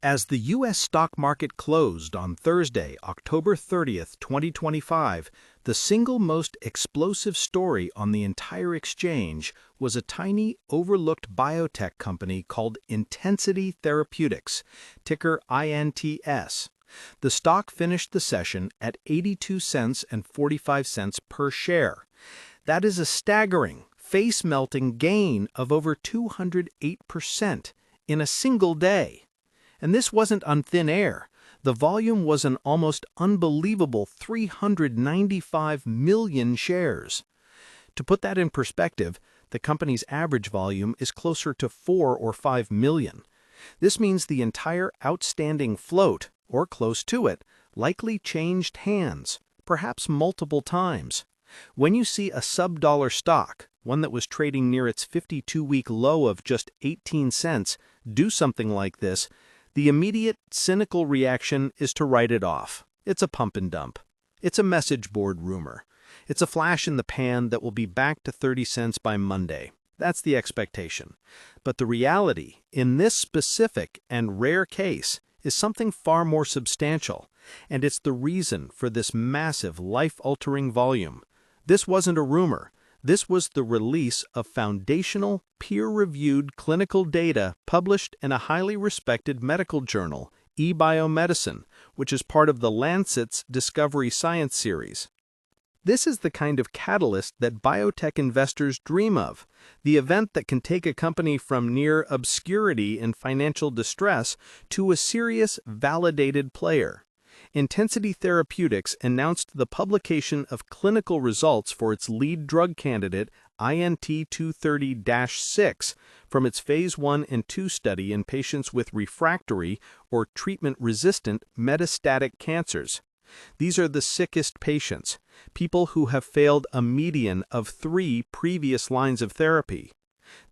As the U.S. stock market closed on Thursday, October 30th, 2025, the single most explosive story on the entire exchange was a tiny, overlooked biotech company called Intensity Therapeutics, ticker INTS. The stock finished the session at 82 cents and 45 cents per share. That is a staggering, face-melting gain of over 208% in a single day. And this wasn't on thin air. The volume was an almost unbelievable 395 million shares. To put that in perspective, the company's average volume is closer to 4 or 5 million. This means the entire outstanding float, or close to it, likely changed hands, perhaps multiple times. When you see a sub-dollar stock, one that was trading near its 52-week low of just 18 cents, do something like this, the immediate, cynical reaction is to write it off. It's a pump and dump. It's a message board rumor. It's a flash in the pan that will be back to 30 cents by Monday. That's the expectation. But the reality, in this specific and rare case, is something far more substantial, and it's the reason for this massive, life-altering volume. This wasn't a rumor. This was the release of foundational, peer-reviewed clinical data published in a highly respected medical journal, eBioMedicine, which is part of the Lancet's Discovery Science series. This is the kind of catalyst that biotech investors dream of, the event that can take a company from near obscurity and financial distress to a serious, validated player. Intensity Therapeutics announced the publication of clinical results for its lead drug candidate, INT230-6, from its Phase 1 and 2 study in patients with refractory or treatment-resistant metastatic cancers. These are the sickest patients, people who have failed a median of 3 previous lines of therapy.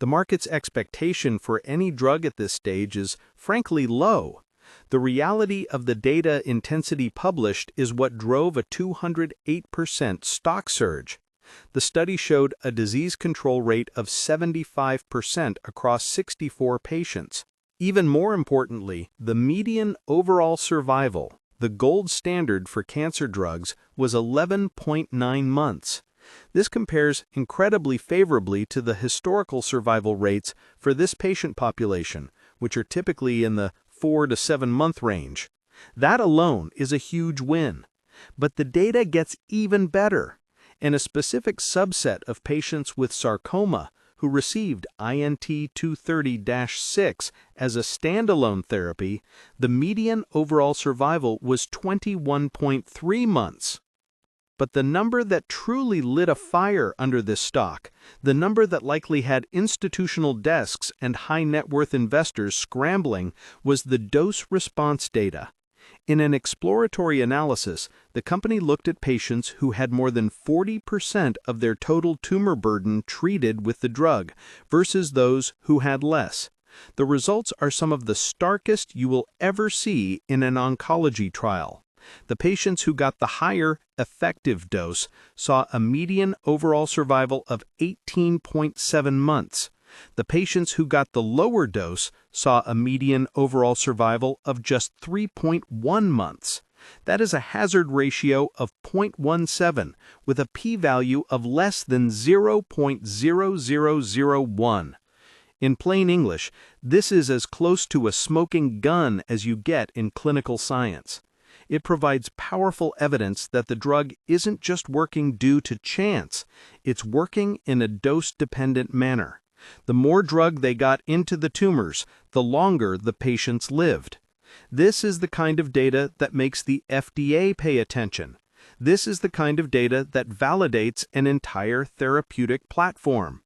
The market's expectation for any drug at this stage is, frankly, low. The reality of the data Intensity published is what drove a 208% stock surge. The study showed a disease control rate of 75% across 64 patients. Even more importantly, the median overall survival, the gold standard for cancer drugs, was 11.9 months. This compares incredibly favorably to the historical survival rates for this patient population, which are typically in the 4 to 7 month range. That alone is a huge win. But the data gets even better. In a specific subset of patients with sarcoma who received INT230-6 as a standalone therapy, the median overall survival was 21.3 months. But the number that truly lit a fire under this stock, the number that likely had institutional desks and high-net-worth investors scrambling, was the dose-response data. In an exploratory analysis, the company looked at patients who had more than 40% of their total tumor burden treated with the drug versus those who had less. The results are some of the starkest you will ever see in an oncology trial. The patients who got the higher, effective dose saw a median overall survival of 18.7 months. The patients who got the lower dose saw a median overall survival of just 3.1 months. That is a hazard ratio of 0.17 with a p-value of less than 0.0001. In plain English, this is as close to a smoking gun as you get in clinical science. It provides powerful evidence that the drug isn't just working due to chance, it's working in a dose-dependent manner. The more drug they got into the tumors, the longer the patients lived. This is the kind of data that makes the FDA pay attention. This is the kind of data that validates an entire therapeutic platform.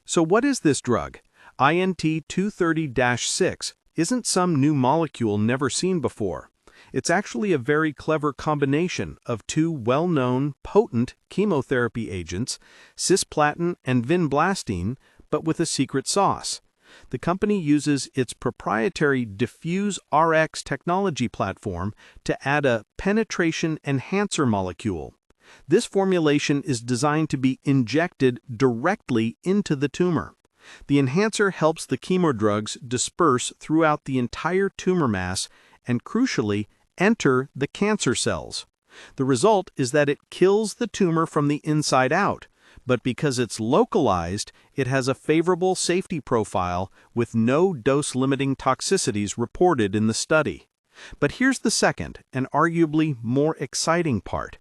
So what is this drug? INT230-6 isn't some new molecule never seen before. It's actually a very clever combination of 2 well-known, potent chemotherapy agents, cisplatin and vinblastine, but with a secret sauce. The company uses its proprietary Diffuse Rx technology platform to add a penetration enhancer molecule. This formulation is designed to be injected directly into the tumor. The enhancer helps the chemo drugs disperse throughout the entire tumor mass and, crucially, enter the cancer cells. The result is that it kills the tumor from the inside out, but because it's localized, it has a favorable safety profile with no dose-limiting toxicities reported in the study. But here's the second, and arguably more exciting part.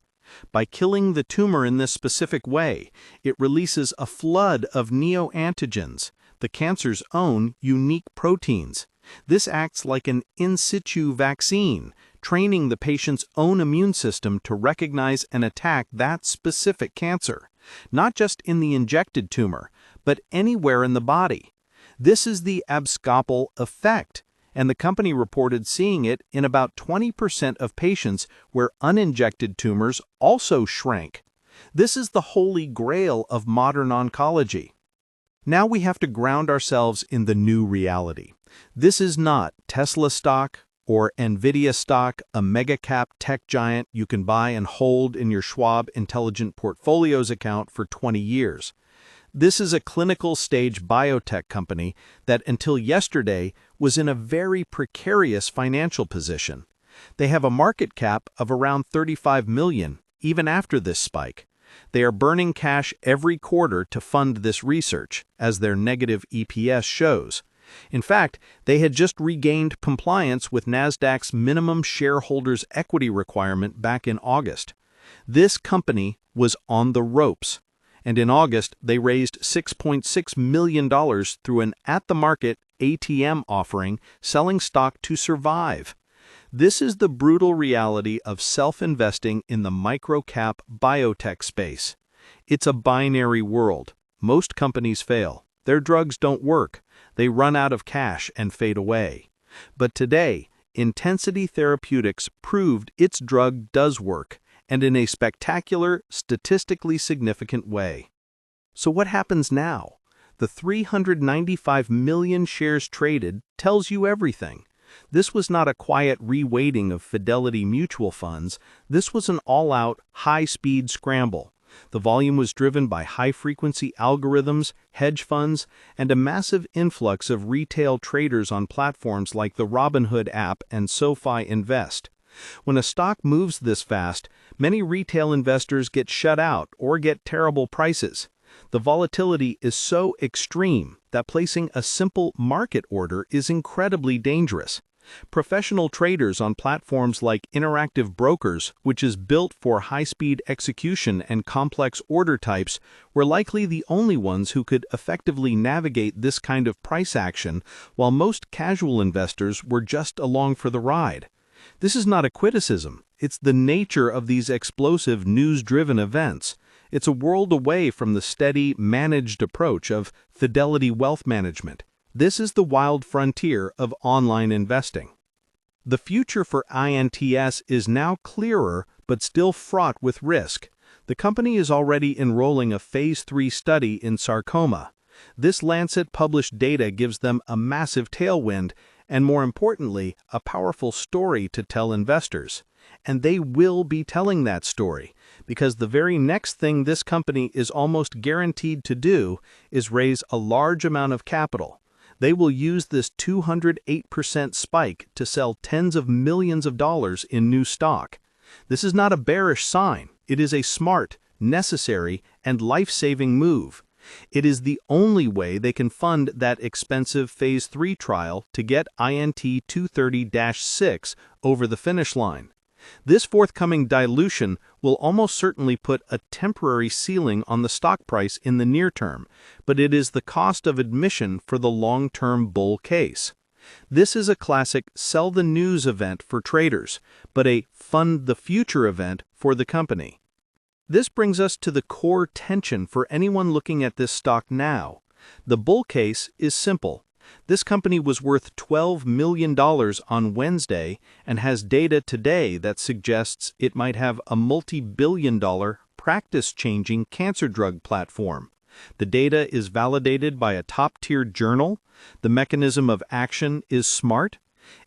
By killing the tumor in this specific way, it releases a flood of neoantigens, the cancer's own unique proteins. This acts like an in situ vaccine, training the patient's own immune system to recognize and attack that specific cancer, not just in the injected tumor, but anywhere in the body. This is the abscopal effect, and the company reported seeing it in about 20% of patients where uninjected tumors also shrank. This is the holy grail of modern oncology. Now we have to ground ourselves in the new reality. This is not Tesla stock or Nvidia stock, a mega-cap tech giant you can buy and hold in your Schwab Intelligent Portfolios account for 20 years. This is a clinical-stage biotech company that until yesterday was in a very precarious financial position. They have a market cap of around $35 million, even after this spike. They are burning cash every quarter to fund this research, as their negative EPS shows. In fact, they had just regained compliance with NASDAQ's minimum shareholders' equity requirement back in August. This company was on the ropes, and in August they raised $6.6 million through an at-the-market ATM offering, selling stock to survive. This is the brutal reality of self-investing in the micro-cap biotech space. It's a binary world. Most companies fail. Their drugs don't work. They run out of cash and fade away. But today, Intensity Therapeutics proved its drug does work, and in a spectacular, statistically significant way. So what happens now? The 395 million shares traded tells you everything. This was not a quiet reweighting of Fidelity mutual funds. This was an all-out, high-speed scramble. The volume was driven by high-frequency algorithms, hedge funds, and a massive influx of retail traders on platforms like the Robinhood app and SoFi Invest. When a stock moves this fast, many retail investors get shut out or get terrible prices. The volatility is so extreme that placing a simple market order is incredibly dangerous. Professional traders on platforms like Interactive Brokers, which is built for high-speed execution and complex order types, were likely the only ones who could effectively navigate this kind of price action, while most casual investors were just along for the ride. This is not a criticism. It's the nature of these explosive, news-driven events. It's a world away from the steady, managed approach of Fidelity Wealth Management. This is the wild frontier of online investing. The future for INTS is now clearer, but still fraught with risk. The company is already enrolling a Phase 3 study in sarcoma. This Lancet-published data gives them a massive tailwind, and more importantly, a powerful story to tell investors. And they will be telling that story, because the very next thing this company is almost guaranteed to do is raise a large amount of capital. They will use this 208% spike to sell tens of millions of dollars in new stock. This is not a bearish sign. It is a smart, necessary, and life-saving move. It is the only way they can fund that expensive Phase 3 trial to get INT 230-6 over the finish line. This forthcoming dilution will almost certainly put a temporary ceiling on the stock price in the near term, but it is the cost of admission for the long-term bull case. This is a classic sell the news event for traders, but a fund the future event for the company. This brings us to the core tension for anyone looking at this stock now. The bull case is simple. This company was worth $12 million on Wednesday and has data today that suggests it might have a multi-billion-dollar, practice-changing cancer drug platform. The data is validated by a top-tier journal. The mechanism of action is smart.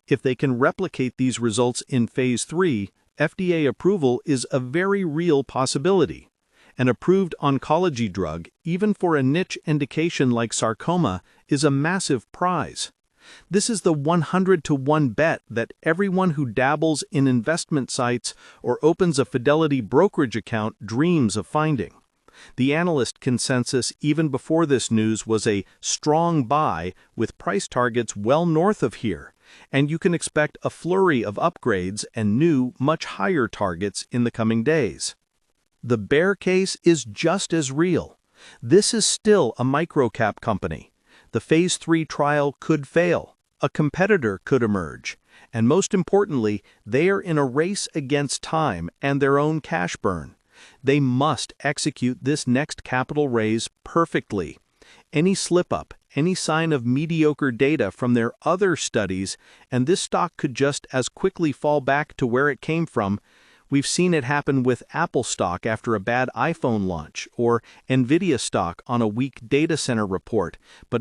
If they can replicate these results in Phase 3, FDA approval is a very real possibility. An approved oncology drug, even for a niche indication like sarcoma, is a massive prize. This is the 100-to-1 bet that everyone who dabbles in investment sites or opens a Fidelity brokerage account dreams of finding. The analyst consensus even before this news was a strong buy with price targets well north of here, and you can expect a flurry of upgrades and new, much higher targets in the coming days. The bear case is just as real. This is still a microcap company. The Phase 3 trial could fail. A competitor could emerge. And most importantly, they are in a race against time and their own cash burn. They must execute this next capital raise perfectly. Any slip-up, any sign of mediocre data from their other studies, and this stock could just as quickly fall back to where it came from. We've seen it happen with Apple stock after a bad iPhone launch, or Nvidia stock on a weak data center report, but